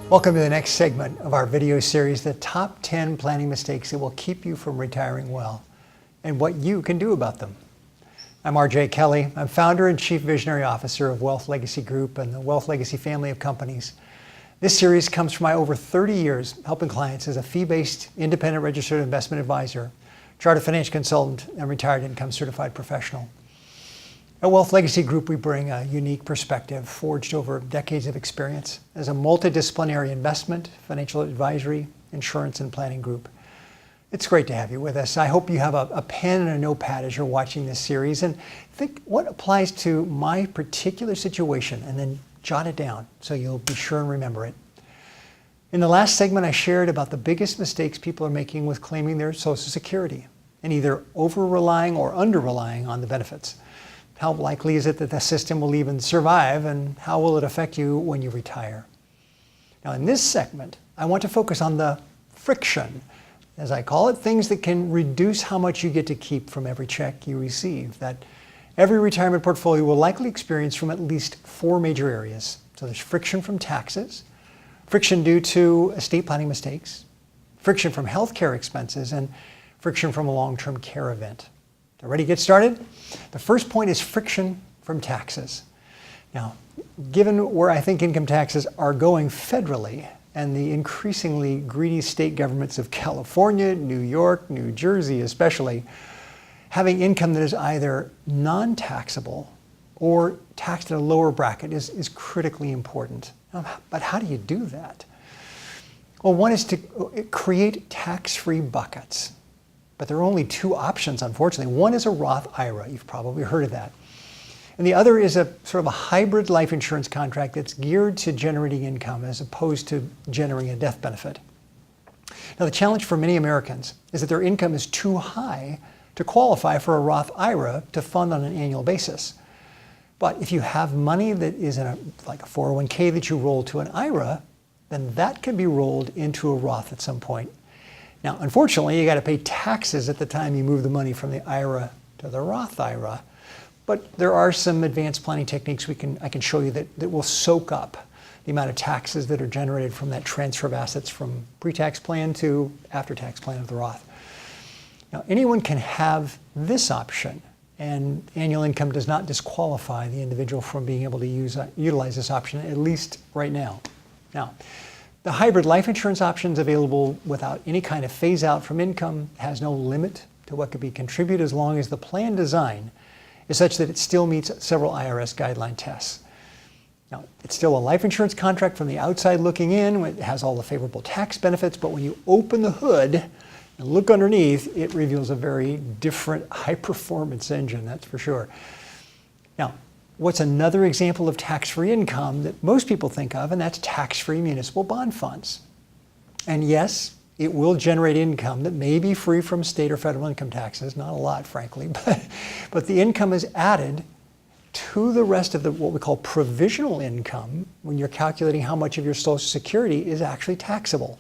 Welcome to the next segment of our video series, the top 10 planning mistakes that will keep you from retiring well and what you can do about them. I'm RJ Kelly. I'm founder and chief visionary officer of Wealth Legacy Group and the Wealth Legacy family of companies. This series comes from my over 30 years helping clients as a fee-based independent registered investment advisor, chartered financial consultant, and retired income certified professional. At Wealth Legacy Group, we bring a unique perspective forged over decades of experience as a multidisciplinary investment, financial advisory, insurance, and planning group. It's great to have you with us. I hope you have a pen and a notepad as you're watching this series and think what applies to my particular situation and then jot it down so you'll be sure and remember it. In the last segment, I shared about the biggest mistakes people are making with claiming their Social Security and either over-relying or under-relying on the benefits. How likely is it that the system will even survive, and how will it affect you when you retire? Now, in this segment, I want to focus on the friction, as I call it, things that can reduce how much you get to keep from every check you receive, that every retirement portfolio will likely experience from at least 4 major areas. So there's friction from taxes, friction due to estate planning mistakes, friction from healthcare expenses, and friction from a long-term care event. So ready to get started? The first point is friction from taxes. Now, given where I think income taxes are going federally and the increasingly greedy state governments of California, New York, New Jersey especially, having income that is either non-taxable or taxed at a lower bracket is critically important. But how do you do that? Well, one is to create tax-free buckets. But there are only 2 options, unfortunately. One is a Roth IRA. You've probably heard of that. And the other is a sort of a hybrid life insurance contract that's geared to generating income as opposed to generating a death benefit. Now, the challenge for many Americans is that their income is too high to qualify for a Roth IRA to fund on an annual basis. But if you have money that is in like a 401k that you roll to an IRA, then that can be rolled into a Roth at some point. Now, unfortunately, you got to pay taxes at the time you move the money from the IRA to the Roth IRA. But there are some advanced planning techniques I can show you that will soak up the amount of taxes that are generated from that transfer of assets from pre-tax plan to after-tax plan of the Roth. Now, anyone can have this option, and annual income does not disqualify the individual from being able to utilize this option, at least right now. Now, the hybrid life insurance option is available without any kind of phase out from income, has no limit to what could be contributed as long as the plan design is such that it still meets several IRS guideline tests. Now, it's still a life insurance contract from the outside looking in. It has all the favorable tax benefits, but when you open the hood and look underneath, it reveals a very different high-performance engine, that's for sure. Now, what's another example of tax-free income that most people think of, and that's tax-free municipal bond funds. And yes, it will generate income that may be free from state or federal income taxes, not a lot, frankly, but the income is added to the rest of what we call provisional income when you're calculating how much of your Social Security is actually taxable.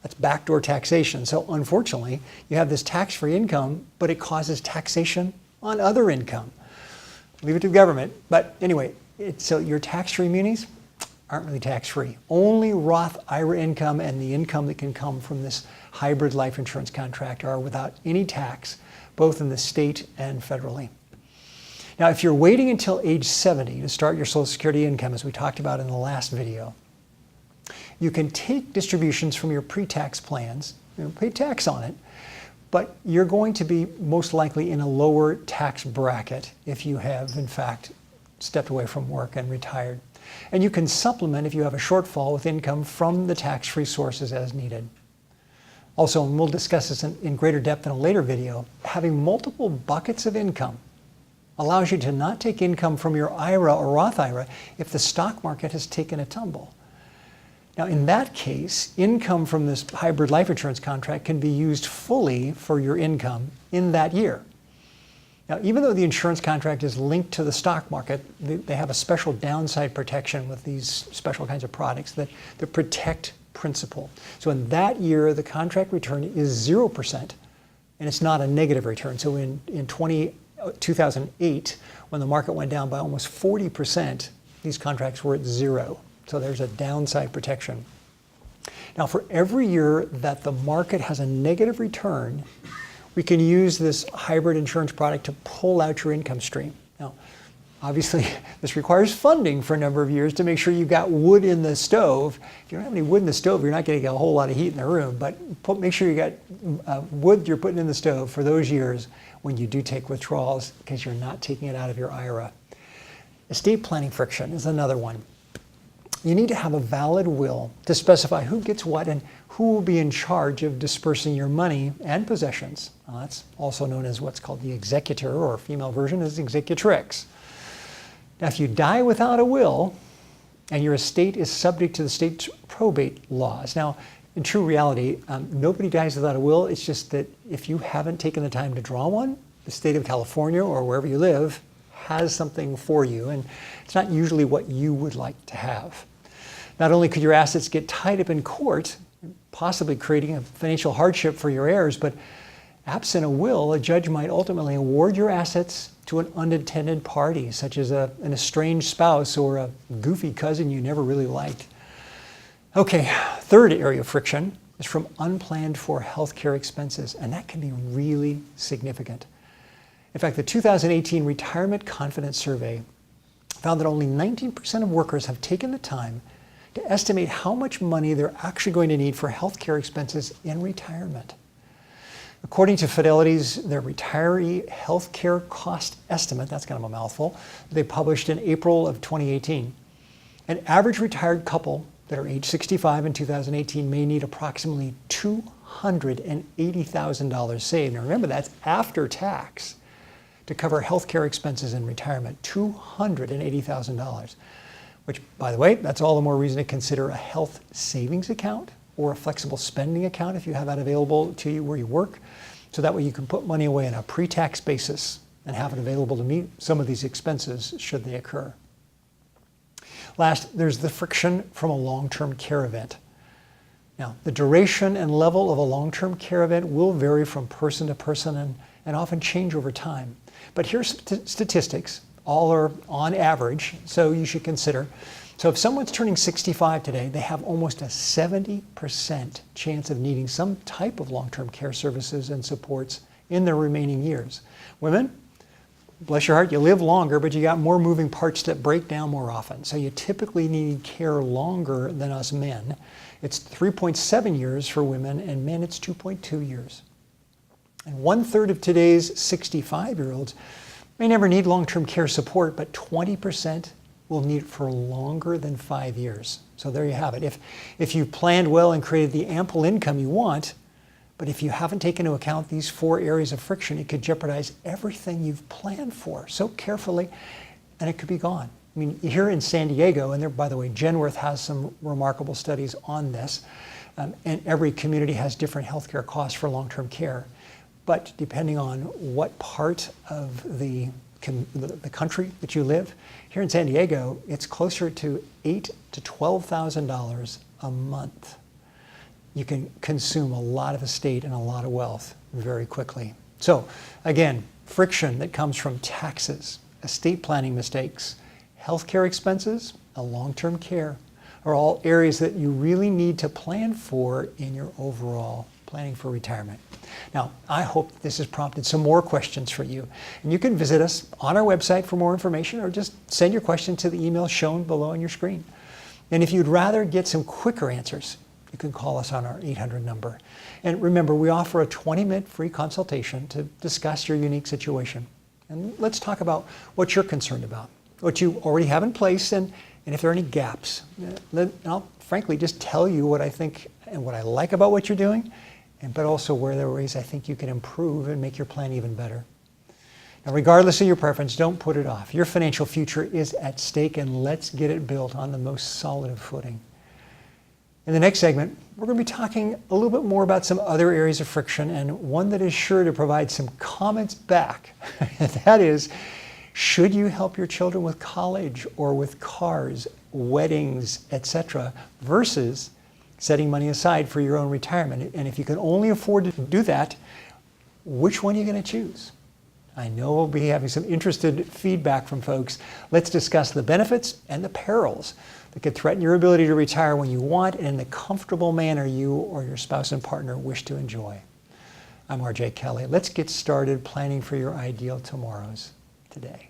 That's backdoor taxation. So unfortunately, you have this tax-free income, but it causes taxation on other income. Leave it to the government. But anyway, so your tax-free munis aren't really tax-free. Only Roth IRA income and the income that can come from this hybrid life insurance contract are without any tax, both in the state and federally. Now, if you're waiting until age 70 to start your Social Security income, as we talked about in the last video, you can take distributions from your pre-tax plans, pay tax on it, but you're going to be most likely in a lower tax bracket if you have, in fact, stepped away from work and retired. And you can supplement if you have a shortfall with income from the tax-free sources as needed. Also, and we'll discuss this in greater depth in a later video, having multiple buckets of income allows you to not take income from your IRA or Roth IRA if the stock market has taken a tumble. Now, in that case, income from this hybrid life insurance contract can be used fully for your income in that year. Now, even though the insurance contract is linked to the stock market, they have a special downside protection with these special kinds of products that protect principal. So in that year, the contract return is 0%, and it's not a negative return. So in 2008, when the market went down by almost 40%, these contracts were at 0. So there's a downside protection. Now, for every year that the market has a negative return, we can use this hybrid insurance product to pull out your income stream. Now, obviously, this requires funding for a number of years to make sure you've got wood in the stove. If you don't have any wood in the stove, you're not going to get a whole lot of heat in the room, but make sure you got wood you're putting in the stove for those years when you do take withdrawals, because you're not taking it out of your IRA. Estate planning friction is another one. You need to have a valid will to specify who gets what and who will be in charge of dispersing your money and possessions. That's also known as what's called the executor, or female version is executrix. Now, if you die without a will and your estate is subject to the state's probate laws. Now, in true reality, nobody dies without a will. It's just that if you haven't taken the time to draw one, the state of California or wherever you live has something for you, and it's not usually what you would like to have. Not only could your assets get tied up in court, possibly creating a financial hardship for your heirs, but absent a will, a judge might ultimately award your assets to an unintended party, such as an estranged spouse or a goofy cousin you never really liked. Okay, third area of friction is from unplanned for healthcare expenses, and that can be really significant. In fact, the 2018 Retirement Confidence Survey found that only 19% of workers have taken the time to estimate how much money they're actually going to need for healthcare expenses in retirement. According to Fidelity's, their retiree healthcare cost estimate, that's kind of a mouthful, they published in April of 2018. An average retired couple that are age 65 in 2018 may need approximately $280,000 saved. Now remember, that's after tax to cover healthcare expenses in retirement, $280,000. Which, by the way, that's all the more reason to consider a health savings account or a flexible spending account if you have that available to you where you work. So that way you can put money away on a pre-tax basis and have it available to meet some of these expenses should they occur. Last, there's the friction from a long-term care event. Now, the duration and level of a long-term care event will vary from person to person and often change over time. But here's statistics. All are on average, so you should consider. So if someone's turning 65 today, they have almost a 70% chance of needing some type of long-term care services and supports in their remaining years. Women, bless your heart, you live longer, but you got more moving parts that break down more often. So you typically need care longer than us men. It's 3.7 years for women, and men it's 2.2 years. And 1/3 of today's 65-year-olds may never need long-term care support, but 20% will need it for longer than 5 years. So there you have it. If you planned well and created the ample income you want, but if you haven't taken into account these 4 areas of friction, it could jeopardize everything you've planned for so carefully, and it could be gone. I mean, here in San Diego, and there, by the way, Genworth has some remarkable studies on this, and every community has different healthcare costs for long-term care. But depending on what part of the country that you live, here in San Diego, it's closer to $8,000 to $12,000 a month. You can consume a lot of estate and a lot of wealth very quickly. So again, friction that comes from taxes, estate planning mistakes, healthcare expenses, and long-term care are all areas that you really need to plan for in your overall planning for retirement. Now, I hope this has prompted some more questions for you. And you can visit us on our website for more information, or just send your question to the email shown below on your screen. And if you'd rather get some quicker answers, you can call us on our 800 number. And remember, we offer a 20-minute free consultation to discuss your unique situation. And let's talk about what you're concerned about, what you already have in place, and if there are any gaps. I'll frankly just tell you what I think and what I like about what you're doing, but also where there are ways I think you can improve and make your plan even better. Now, regardless of your preference, don't put it off. Your financial future is at stake, and let's get it built on the most solid of footing. In the next segment, we're going to be talking a little bit more about some other areas of friction, and one that is sure to provide some comments back. And that is, should you help your children with college or with cars, weddings, etc., versus setting money aside for your own retirement? And if you can only afford to do that, which one are you going to choose? I know we'll be having some interested feedback from folks. Let's discuss the benefits and the perils that could threaten your ability to retire when you want and in the comfortable manner you or your spouse and partner wish to enjoy. I'm RJ Kelly. Let's get started planning for your ideal tomorrows today.